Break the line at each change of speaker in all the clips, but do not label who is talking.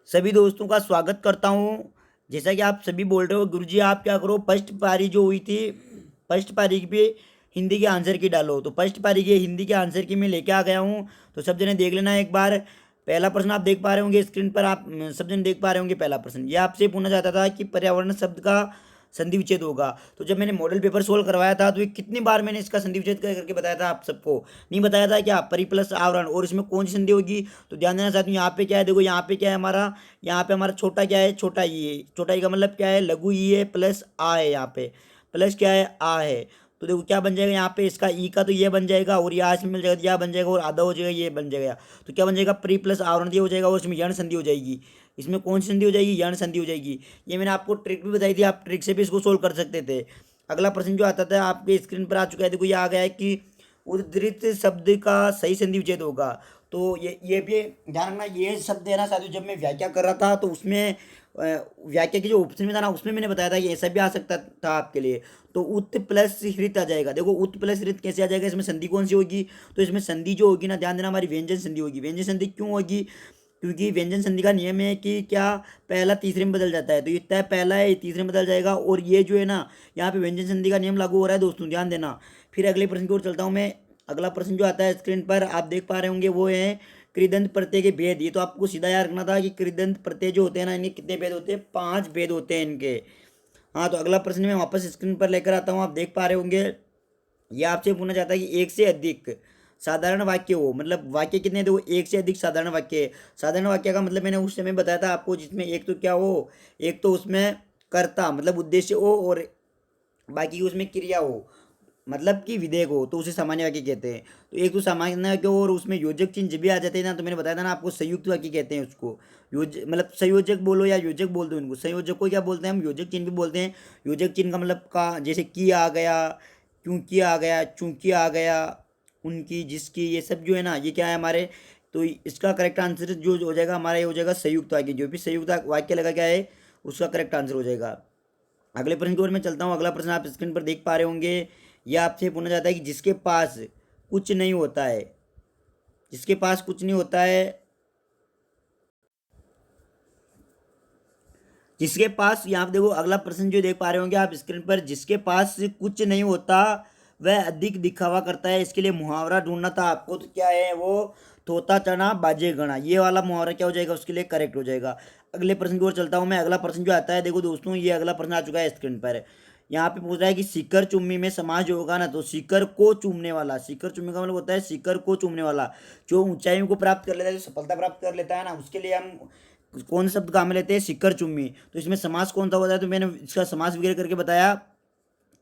सभी दोस्तों का स्वागत करता हूँ। जैसा कि आप सभी बोल रहे हो गुरुजी आप क्या करो, फर्स्ट पारी जो हुई थी फर्स्ट पारी की भी हिंदी के आंसर की डालो। तो फर्स्ट पारी के हिंदी के आंसर की मैं लेके आ गया हूँ। तो सब जने देख लेना एक बार। पहला प्रश्न आप देख पा रहे होंगे स्क्रीन पर, आप सब जने देख पा रहे होंगे। पहला प्रश्न ये आपसे पूछना चाहता था कि पर्यावरण शब्द का संधि विच्छेद होगा। तो जब मैंने मॉडल पेपर सोल्व करवाया था तो ये कितनी बार मैंने इसका संधि विच्छेद करके बताया था आप सबको, नहीं बताया था क्या? परि प्लस आवरण, और इसमें कौन सी संधि होगी? तो ध्यान देना चाहती हूँ। यहाँ पे क्या है, देखो यहाँ पे क्या है हमारा, यहाँ पे हमारा छोटा क्या है, छोटा ई है। छोटा ई का मतलब क्या है, लघु ई है प्लस आ है। यहाँ पे प्लस क्या है, आ है। तो देखो क्या बन जाएगा यहाँ पे, इसका ई का तो ये बन जाएगा, और यहाँ इसमें मिल जाएगा तो यह बन जाएगा, और आधा हो जाएगा ये बन जाएगा। तो क्या बन जाएगा, प्री प्लस आवरण ये हो जाएगा, और इसमें यण संधि हो जाएगी। इसमें कौन सी संधि हो जाएगी, यण संधि हो जाएगी। ये मैंने आपको ट्रिक भी बताई थी, आप ट्रिक से भी इसको सोल्व कर सकते थे। अगला प्रश्न जो आता था आपके स्क्रीन पर आ चुका है, देखो ये आ गया है कि उद्धृत शब्द का सही संधि विच्छेद होगा। तो ये भी ध्यान रखना, ये शब्द है ना साथियों, जब मैं व्याख्या कर रहा था तो उसमें व्याख्या के जो ऑप्शन में था ना, उसमें मैंने बताया था कि ऐसा भी आ सकता था आपके लिए। तो उत प्लस हृत आ जाएगा। देखो उत प्लस हृत कैसे आ जाएगा, इसमें संधि कौन सी होगी? तो इसमें संधि जो होगी ना, ध्यान देना, हमारी व्यंजन संधि होगी। व्यंजन संधि क्यों होगी? क्योंकि व्यंजन संधि का नियम है कि क्या, पहला तीसरे में बदल जाता है। तो ये तय पहला है, ये तीसरे में बदल जाएगा, और ये जो है ना, यहाँ पे व्यंजन संधि का नियम लागू हो रहा है दोस्तों, ध्यान देना। फिर अगले प्रश्न की ओर चलता हूँ मैं। अगला प्रश्न जो आता है स्क्रीन पर आप देख पा रहे होंगे, वो है कृदंत प्रत्यय के भेद। ये तो आपको सीधा याद रखना था कि कृदंत प्रत्यय जो होते हैं ना, इनके कितने भेद होते हैं, 5 भेद होते हैं इनके। हाँ, तो अगला प्रश्न मैं वापस स्क्रीन पर लेकर आता हूँ, आप देख पा रहे होंगे। ये आपसे पूछना चाहता है कि एक से अधिक साधारण वाक्य हो, मतलब वाक्य कितने, देखो एक से अधिक साधारण वाक्य है। साधारण वाक्य का मतलब मैंने उस समय बताया था आपको, जिसमें एक तो क्या हो, एक तो उसमें कर्ता मतलब उद्देश्य हो, और बाकी उसमें क्रिया हो मतलब कि विधेयक हो, तो उसे सामान्य वाक्य कहते हैं। तो एक तो सामान्य वाक्य हो, और उसमें योजक चिन्ह जब भी आ जाते हैं ना, तो मैंने बताया था ना आपको, संयुक्त वाक्य कहते हैं उसको। मतलब संयोजक बोलो या योजक बोल दो इनको। संयोजक को क्या बोलते हैं हम, योजक चिन्ह भी बोलते हैं। योजक चिन्ह का मतलब का, जैसे कि आ गया, क्योंकि आ गया, चूंकि आ गया, उनकी, जिसकी, ये सब जो है ना, ये क्या है हमारे। तो इसका करेक्ट आंसर जो हो जाएगा हमारा, ये हो जाएगा संयुक्त वाक्य। जो भी संयुक्त वाक्य लगा क्या है, उसका करेक्ट आंसर हो जाएगा। अगले प्रश्न की ओर मैं चलता हूँ। अगला प्रश्न आप स्क्रीन पर देख पा रहे होंगे। यह आपसे पूछना चाहता है कि जिसके पास कुछ नहीं होता है, जिसके पास कुछ नहीं होता है, जिसके पास, यहाँ पे देखो अगला प्रश्न जो देख पा रहे होंगे आप स्क्रीन पर, जिसके पास कुछ नहीं होता वह अधिक दिखावा करता है। इसके लिए मुहावरा ढूंढना था आपको, तो क्या है वो, तोता चना बाजे गणा, ये वाला मुहावरा क्या हो जाएगा, उसके लिए करेक्ट हो जाएगा। अगले प्रश्न की ओर चलता हूँ मैं। अगला प्रश्न जो आता है, देखो दोस्तों, ये अगला प्रश्न आ चुका है स्क्रीन पर। यहाँ पे पूछ रहा है कि सीकर चुम्मी में समाज जो होगा ना, तो सीकर को चूमने वाला, सीकर चुम्मी का मतलब होता है सीकर को चूमने वाला। जो ऊंचाइयों को प्राप्त कर लेता है, जो सफलता प्राप्त कर लेता है ना, उसके लिए हम कौन सा शब्द काम में लेते हैं, सिक्कर चुम्मी। तो इसमें समास कौन सा होता है, तो मैंने इसका समास वगैरह करके बताया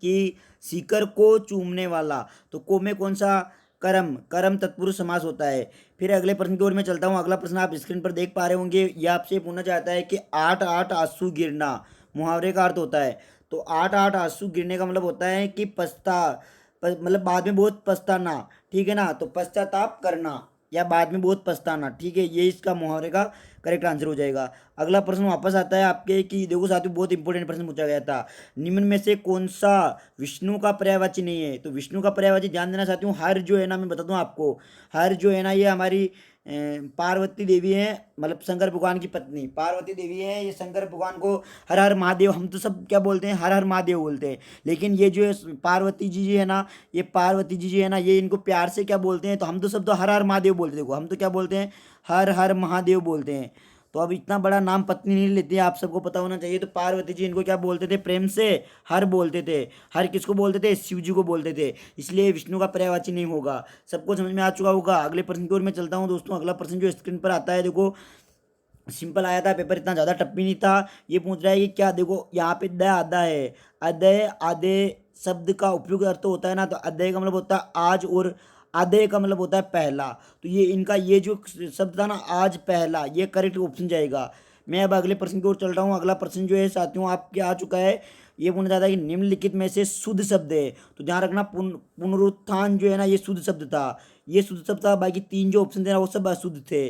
कि सीकर को चूमने वाला। तो को में कौन सा, कर्म, कर्म तत्पुरुष समास होता है। फिर अगले प्रश्न की ओर मैं चलता हूँ। अगला प्रश्न आप स्क्रीन पर देख पा रहे होंगे। यह आपसे पूछना चाहता है कि आठ आठ आंसू गिरना मुहावरे का अर्थ होता है। तो आठ आठ आंसू गिरने का मतलब होता है कि मतलब बाद में बहुत पछताना, ठीक है ना। तो पश्चाताप करना या बाद में बहुत पछताना, ठीक है, ये इसका मुहावरे का करेक्ट आंसर हो जाएगा। अगला प्रश्न वापस आता है आपके कि देखो साथियों, बहुत इंपॉर्टेंट प्रश्न पूछा गया था। निम्न में से कौन सा विष्णु का पर्यायवाची नहीं है? तो विष्णु का पर्यायवाची ध्यान देना चाहती हूँ, हर जो है ना, मैं बता दूँ आपको, हर जो है ना, ये हमारी पार्वती देवी है, मतलब शंकर भगवान की पत्नी पार्वती देवी है। ये शंकर भगवान को हर हर महादेव, हम तो सब क्या बोलते हैं, हर हर महादेव बोलते हैं। लेकिन ये जो है पार्वती जी है ना, ये पार्वती जी है ना, ये इनको प्यार से क्या बोलते हैं, तो हम तो सब तो हर हर महादेव बोलते हैं। देखो हम तो क्या बोलते हैं, हर हर महादेव बोलते हैं। तो अब इतना बड़ा नाम पत्नी नहीं लेती है, आप सबको पता होना चाहिए। तो पार्वती जी इनको क्या बोलते थे, प्रेम से हर बोलते थे। हर किसको बोलते थे, शिव जी को बोलते थे। इसलिए विष्णु का पर्यायवाची नहीं होगा। सबको समझ में आ चुका होगा। अगले प्रश्न की ओर मैं चलता हूँ दोस्तों। अगला प्रश्न जो स्क्रीन पर आता है, देखो सिंपल आया था, पेपर इतना ज़्यादा टफ भी नहीं था। ये पूछ रहा है कि क्या, देखो यहाँ पे द आधा है, अदय आधे शब्द का उपयुक्त अर्थ होता है ना, तो अदय का मतलब होता है आज, और आधे का मतलब होता है पहला। तो ये इनका ये जो शब्द था ना, आज पहला, ये करेक्ट ऑप्शन जाएगा। मैं अब अगले प्रश्न की ओर चल रहा हूँ। अगला प्रश्न जो है साथियों आपके आ चुका है। ये पूछना चाहता है कि निम्नलिखित में से शुद्ध शब्द है। तो ध्यान रखना, पुनरुत्थान जो है ना, ये शुद्ध शब्द था, ये शुद्ध शब्द था। बाकी 3 जो ऑप्शन थे ना, वो सब अशुद्ध थे।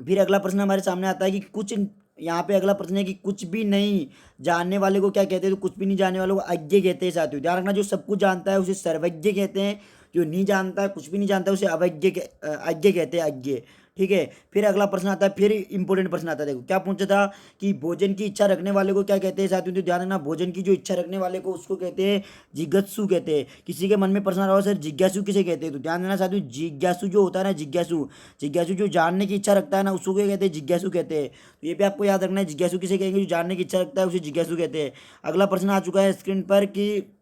फिर अगला प्रश्न हमारे सामने आता है कि कुछ, यहाँ पे अगला प्रश्न है कि कुछ भी नहीं जानने वाले को क्या कहते हैं? तो कुछ भी नहीं जानने वाले को अज्ञ कहते हैं साथियों। ध्यान रखना, जो सब कुछ जानता है उसे सर्वज्ञ कहते हैं, जो नहीं जानता है, कुछ भी नहीं जानता है, उसे अवज्ञ अज्ञ कहते हैं, अज्ञ, ठीक है। फिर अगला प्रश्न आता है, फिर इंपॉर्टेंट प्रश्न आता है। देखो क्या पूछा था कि भोजन की इच्छा रखने वाले को क्या कहते हैं साथियों, तो ध्यान रखना, भोजन की जो इच्छा रखने वाले को उसको कहते हैं जिज्ञासु कहते हैं। किसी के मन में प्रश्न आ रहा हो सर जिज्ञासु किसे कहते हैं, तो ध्यान देना साथियों, जिज्ञासु जो होता है ना, जिज्ञासु, जिज्ञासु जो जानने की इच्छा रखता है ना, उसको क्या कहते हैं, जिज्ञासु कहते हैं। तो ये भी आपको याद रखना है, जिज्ञासु किसे कहेंगे, जो जानने की इच्छा रखता है उसे जिज्ञासु कहते हैं। अगला प्रश्न आ चुका है स्क्रीन पर कि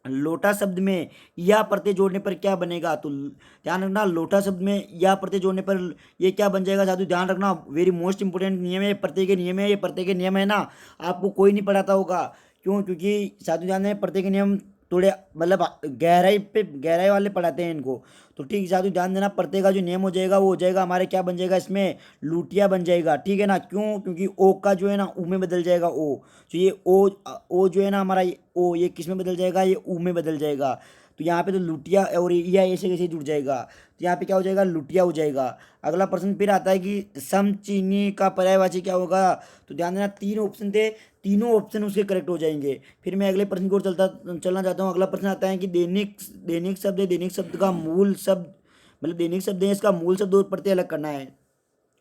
लोटा शब्द में या प्रत्यय जोड़ने पर क्या बनेगा, तो ध्यान रखना, लोटा शब्द में या प्रत्यय जोड़ने पर ये क्या बन जाएगा साथियों, ध्यान रखना, वेरी मोस्ट इंपोर्टेंट नियम है, प्रत्यय के नियम है, ये प्रत्यय के नियम है ना, आपको कोई नहीं पढ़ाता होगा। क्यों, क्योंकि साथियों ध्यान दें, प्रत्यय के नियम थोड़े मतलब गहराई वाले पढ़ाते हैं इनको। तो ठीक है साथियों, ध्यान देना, प्रत्यय का जो नियम हो जाएगा वो हो जाएगा हमारे, क्या बन जाएगा इसमें, लूटिया बन जाएगा, ठीक है ना। क्यों, क्योंकि ओ का जो है ना ऊ में बदल जाएगा, ओ जो ये ओ जो है ना हमारा ओ, ये किस में बदल जाएगा, ये ऊ में बदल जाएगा। तो यहाँ पे तो लुटिया और या ऐसे कैसे जुड़ जाएगा, तो यहाँ पे क्या हो जाएगा, लुटिया हो जाएगा। अगला प्रश्न फिर आता है कि समचीनी का पर्यायवाची क्या होगा, तो ध्यान देना, तीन ऑप्शन थे, तीनों ऑप्शन उसके करेक्ट हो जाएंगे। फिर मैं अगले प्रश्न की ओर चलना चाहता हूँ। अगला प्रश्न आता है कि दैनिक, दैनिक शब्द है, दैनिक शब्द का मूल शब्द, मतलब दैनिक शब्द है, इसका मूल शब्द और प्रत्यय अलग करना है।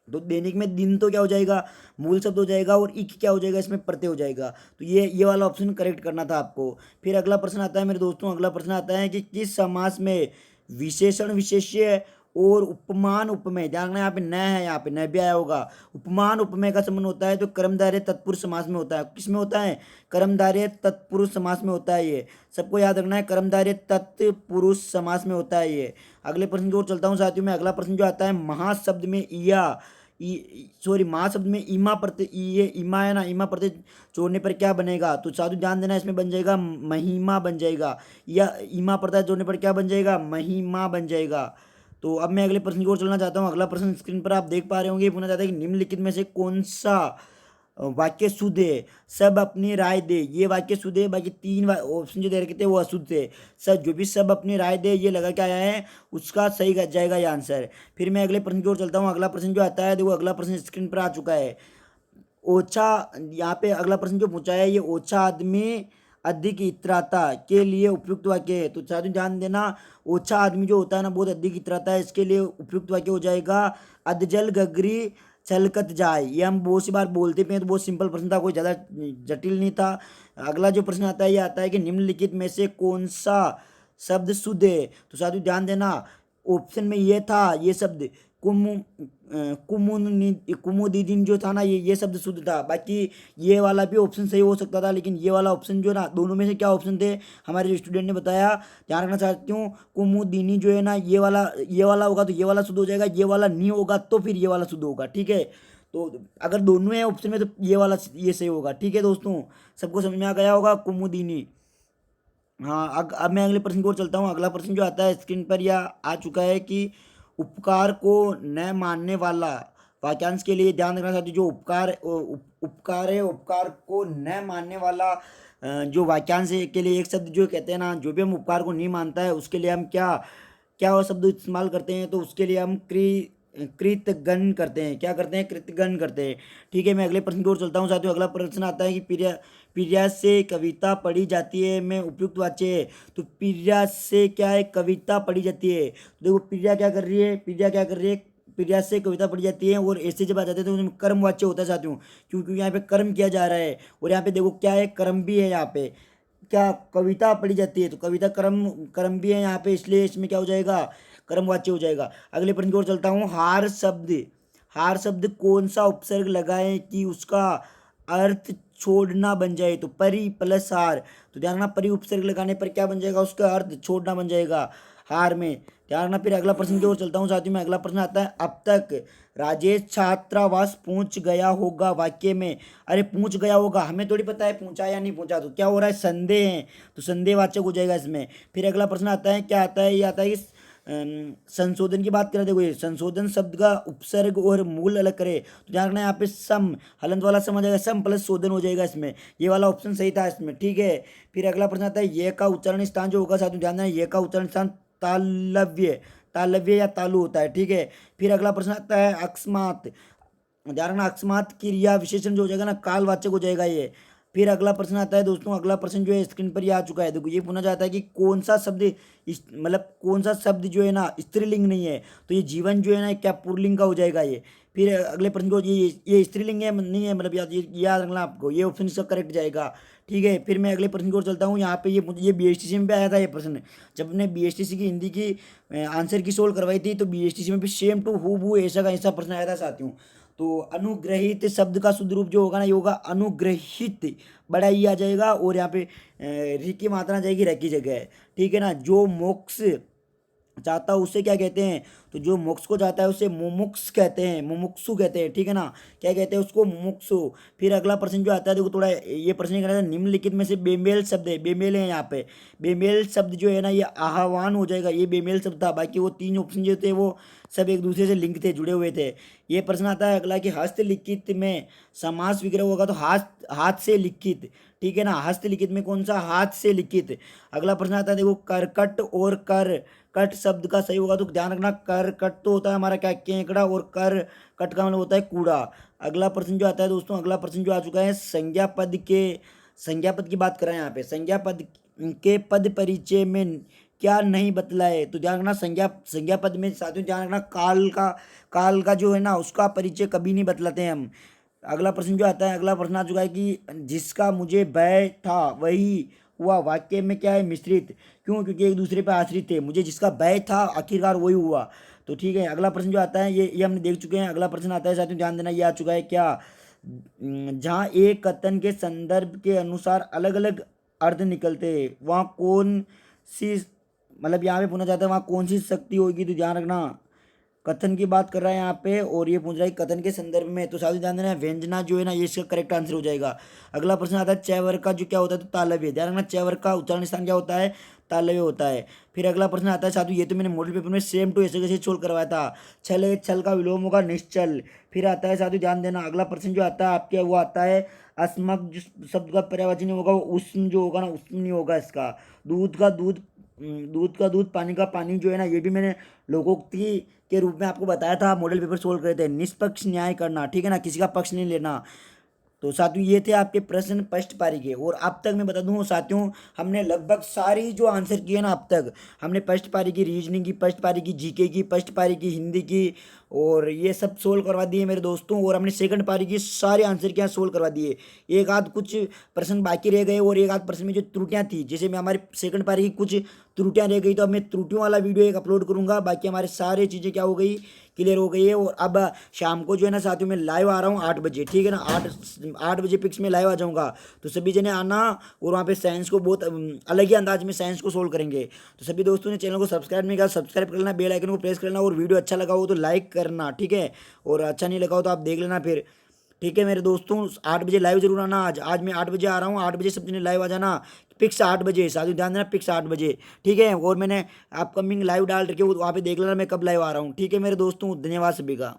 तो दैनिक में दिन तो क्या हो जाएगा, मूल शब्द हो जाएगा, और इक क्या हो जाएगा, इसमें प्रत्यय हो जाएगा। तो ये वाला ऑप्शन करेक्ट करना था आपको। फिर अगला प्रश्न आता है मेरे दोस्तों, अगला प्रश्न आता है कि किस समास में विशेषण विशेष्य और उपमान उपमेय, ध्यान रखना, यहाँ पे न है, यहाँ पे न भी आया होगा, उपमान उपमेय का संबंध होता है तो कर्मधारय तत्पुरुष समास में होता है। किस में होता है, कर्मधारय तत्पुरुष समास में होता है, ये सबको याद रखना है, कर्मधारय तत्पुरुष समास में होता है ये। अगले प्रश्न की ओर चलता हूँ साथियों में। अगला प्रश्न जो आता है, महाशब्द में या सॉरी, महाशब्द में ईमा प्रत्यय, ये ईमा है ना, ईमा प्रत्यय जोड़ने पर क्या बनेगा, तो साधु ध्यान देना, इसमें बन जाएगा महिमा बन जाएगा, या ईमा प्रत्यय जोड़ने पर क्या बन जाएगा, महिमा बन जाएगा। तो अब मैं अगले प्रश्न की ओर चलना चाहता हूँ। अगला प्रश्न स्क्रीन पर आप देख पा रहे होंगे, पूछना चाहता है कि निम्नलिखित में से कौन सा वाक्य शुद्ध है, सब अपनी राय दे, ये वाक्य शुद्ध है, बाकी तीन ऑप्शन जो दे रखे थे वो अशुद्ध थे। सब जो भी सब अपनी राय दे ये लगा के आया है उसका सही जाएगा ये आंसर। फिर मैं अगले प्रश्न की ओर चलता हूँ। अगला प्रश्न जो आता है, देखो अगला प्रश्न स्क्रीन पर आ चुका है। ओछा, यहाँ पे अगला प्रश्न जो पूछा है, ये ओछा आदमी अधिक इतराता के लिए उपयुक्त वाक्य है। तो साथियों ध्यान देना, ओछा आदमी जो होता है ना बहुत अधिक इतराता है, इसके लिए उपयुक्त वाक्य हो जाएगा अधजल गगरी छलकत जाए। ये हम बहुत सी बार बोलते पे हैं, तो बहुत सिंपल प्रश्न था, कोई ज़्यादा जटिल नहीं था। अगला जो प्रश्न आता है, ये आता है कि निम्नलिखित में से कौन सा शब्द शुद्ध है, तो साथियों ध्यान देना, ऑप्शन में ये था, ये शब्द कुमुदिन जो था ना, ये शब्द शुद्ध था। बाकी ये वाला भी ऑप्शन सही हो सकता था, लेकिन ये वाला ऑप्शन जो ना, दोनों में से क्या ऑप्शन थे हमारे जो स्टूडेंट ने बताया, ध्यान रखना चाहती हूँ, कुमुदिनी जो है ना, ये वाला होगा तो ये वाला शुद्ध हो जाएगा, ये वाला नहीं होगा तो फिर ये वाला शुद्ध होगा, ठीक है। तो अगर दोनों है ऑप्शन में तो ये वाला ये सही होगा, ठीक है दोस्तों, सबको समझ में आ गया होगा, कुमुदिनी। हाँ, अब मैं अगले प्रश्न की ओर चलता हूँ। अगला प्रश्न जो आता है स्क्रीन पर या आ चुका है कि उपकार को न मानने वाला, वाक्यांश के लिए ध्यान रखना चाहती, जो उपकार है, उपकार को न मानने वाला जो वाक्यांश है के लिए एक शब्द जो कहते हैं ना, जो भी हम उपकार को नहीं मानता है उसके लिए हम क्या क्या वो शब्द इस्तेमाल करते हैं, तो उसके लिए हम कृतगण करते हैं। क्या करते हैं, कृतगण करते हैं, ठीक है। मैं अगले प्रश्न की ओर चलता हूँ साथियों। अगला प्रश्न आता है कि प्रिया से कविता पढ़ी जाती है में उपयुक्त वाच्य है। तो प्रिया से क्या है, कविता पढ़ी जाती है। तो देखो प्रिया क्या कर रही है, प्रिया क्या कर रही है, प्रिया से कविता पढ़ी जाती है, और ऐसे जब आ जाते हैं तो उसमें कर्म वाच्य होता है साथियों, क्योंकि यहाँ पे कर्म किया जा रहा है, और यहाँ पे देखो क्या है, कर्म भी है यहाँ पे, क्या कविता पढ़ी जाती है, तो कविता कर्म कर्म भी है यहाँ पे, इसलिए इसमें क्या हो जाएगा, कर्म वाच्य हो जाएगा। अगले प्रश्न की ओर चलता हूँ। हार शब्द कौन सा उपसर्ग लगाएं कि उसका अर्थ छोड़ना बन जाए, तो परि प्लस हार, तो ध्यान रखना, परि उपसर्ग लगाने पर क्या बन जाएगा, उसका अर्थ छोड़ना बन जाएगा हार में, ध्यान रखना। फिर अगला प्रश्न की ओर चलता हूँ साथियों में। अगला प्रश्न आता है, अब तक राजेश छात्रावास पहुंच गया होगा वाक्य में, अरे पहुंच गया होगा, हमें थोड़ी पता है पहुंचा या नहीं पहुंचा, तो क्या हो रहा है, संदेह है, तो संदेहवाचक हो जाएगा इसमें। फिर अगला प्रश्न आता है, क्या आता है, ये आता है कि संशोधन की बात करें, देखो ये संशोधन शब्द का उपसर्ग और मूल अलग करे, तो ध्यान रखना यहाँ पे सम हलंत वाला सम आ जाएगा, सम प्लस शोधन हो जाएगा इसमें, ये वाला ऑप्शन सही था इसमें, ठीक है। फिर अगला प्रश्न आता है, ये का उच्चारण स्थान जो होगा साथियों ध्यान देना, ये का उच्चारण स्थान तालव्य तालव्य या तालु होता है, ठीक है। फिर अगला प्रश्न आता है, अकस्मात, ध्यान रखना, अकस्मात क्रिया विशेषण जो हो जाएगा ना, कालवाचक हो जाएगा ये, फिर अगला प्रश्न आता है दोस्तों, अगला प्रश्न जो है स्क्रीन पर ये आ चुका है। देखो ये पूछा जाता है कि कौन सा शब्द मतलब कौन सा शब्द जो है ना स्त्रीलिंग नहीं है, तो ये जीवन जो है ना क्या पुल्लिंग का हो जाएगा ये। फिर अगले प्रश्न को, ये स्त्रीलिंग है नहीं है, मतलब याद ये याद रखना आपको, ये ऑप्शन इसका करेक्ट जाएगा। ठीक है, फिर मैं अगले प्रश्न की ओर चलता हूँ। यहाँ पे ये BSTC में भी आया था ये प्रश्न, जब हमने BSTC की हिंदी की आंसर की सोल्व करवाई थी, तो BSTC में भी सेम टू हूबहू ऐसा का ऐसा प्रश्न आया था साथियों। तो अनुग्रहित शब्द का शुद्ध रूप जो होगा ना, ये होगा अनुग्रहित, बड़ा ई आ जाएगा, और यहाँ पे री की मात्रा आ जाएगी र की जगह। ठीक है ना, जो मोक्ष चाहता है उसे क्या कहते हैं, तो जो मोक्ष को चाहता है उसे मुमुक्ष कहते हैं, मुमुक्षु कहते हैं। ठीक है ना, क्या कहते हैं उसको, मुमुक्षु। फिर अगला प्रश्न जो आता है, देखो थोड़ा ये प्रश्न कहना है निम्नलिखित में से बेमेल शब्द है, बेमेल है यहाँ पे, बेमेल शब्द जो है ना ये आह्वान हो जाएगा, ये बेमेल शब्द था। बाकी वो 3 ऑप्शन जो थे वो सब एक दूसरे से लिंक थे, जुड़े हुए थे। ये प्रश्न आता है अगला कि हस्तलिखित में समास विग्रह होगा, तो हाथ से लिखित। ठीक है ना, हस्तलिखित में कौन सा, हाथ से लिखित। अगला प्रश्न आता है देखो, करकट और कर कट शब्द का सही होगा, तो ध्यान रखना कर कट तो होता है हमारा क्या, केकड़ा, और कर कट का मतलब होता है कूड़ा। अगला प्रश्न जो आता है दोस्तों, अगला प्रश्न जो आ चुका है, संज्ञा पद की बात कर रहे हैं यहाँ पे, संज्ञा पद के पद परिचय में क्या नहीं बतलाए, तो ध्यान रखना संज्ञा पद में साथियों ध्यान रखना काल का जो है ना उसका परिचय कभी नहीं बतलाते हैं हम। अगला प्रश्न जो आता है, अगला प्रश्न आ चुका है कि जिसका मुझे भय था वही हुआ, वाक्य में क्या है, मिश्रित। क्यों, क्योंकि एक दूसरे पर आश्रित थे, मुझे जिसका भय था आखिरकार वही हुआ। तो ठीक है, अगला प्रश्न जो आता है ये हमने देख चुके हैं। अगला प्रश्न आता है साथियों, ध्यान देना, ये आ चुका है क्या, जहाँ एक कथन के संदर्भ के अनुसार अलग अलग अर्थ निकलते हैं, वहाँ कौन सी, मतलब यहाँ पे पूछना चाहता है वहाँ कौन सी शक्ति होगी, तो ध्यान रखना कथन की बात कर रहा है यहाँ पे, और ये पूछ रहा है कथन के संदर्भ में, तो साथ ही ध्यान देना व्यंजना जो है ना ये इसका करेक्ट आंसर हो जाएगा। अगला प्रश्न आता है चैवर का जो क्या होता है, तो तालव्य। ध्यान रखना चैवर का उच्चारण स्थान क्या होता है, तालव्य होता है। फिर अगला प्रश्न आता है साथियों, ये तो मैंने मॉडल पेपर में सेम टू ऐसे कैसे सोल्व करवाया था, छल है, छल का विलोम होगा निश्चल। फिर आता है साथियों ध्यान देना, अगला प्रश्न जो आता है आपके वो आता है अस्मक, जिस शब्द का पर्यायवाची नहीं होगा वो उष्ण जो होगा ना, उष्ण नहीं होगा इसका। दूध का दूध, पानी का पानी जो है ना, ये भी मैंने लोकोक्ति के रूप में आपको बताया था, मॉडल पेपर सोल्व करे थे। निष्पक्ष न्याय करना, ठीक है ना, किसी का पक्ष नहीं लेना। तो साथियों ये थे आपके प्रश्न फर्स्ट पारी के, और अब तक मैं बता दूं साथियों हमने लगभग सारी जो आंसर किए ना, अब तक हमने फर्स्ट पारी की रीजनिंग की, फर्स्ट पारी की जीके की, फर्स्ट पारी की हिंदी की, और ये सब सोल्व करवा दिए मेरे दोस्तों। और हमने सेकंड पारी की सारे आंसर क्या सोल्व करवा दिए। एक आध कुछ प्रश्न बाकी रह गए, और एक आध प्रश्न में जो त्रुटियां थी, जैसे मैं हमारी सेकंड पारी की कुछ त्रुटियां रह गई, तो अब मैं त्रुटियों वाला वीडियो एक अपलोड करूंगा। बाकी हमारे सारे चीज़ें क्या हो गई, क्लियर हो गई है। और अब शाम को जो है ना साथियों मैं लाइव आ रहा हूँ 8 बजे, ठीक है ना, 8 बजे फिक्स में लाइव आ जाऊँगा। तो सभी जने आना, और वहाँ पे साइंस को बहुत अलग ही अंदाज में साइंस को सोल्व करेंगे। तो सभी दोस्तों ने चैनल को सब्सक्राइब नहीं किया, सब्सक्राइब कर लेना, बेल आइकन को प्रेस कर लेना, और वीडियो अच्छा लगा हो तो लाइक करना, ठीक है, और अच्छा नहीं लगा हो तो आप देख लेना फिर। ठीक है मेरे दोस्तों, 8 बजे लाइव जरूर आना। आज मैं 8 बजे आ रहा हूँ, 8 बजे सब जने लाइव आ जाना, फिक्स 8 बजे, साथियों ध्यान देना, फिक्स 8 बजे, ठीक है। और मैंने अपकमिंग लाइव डाल रखे, वहाँ पे देख लेना मैं कब लाइव आ रहा हूँ, ठीक है मेरे दोस्तों, धन्यवाद सभी का।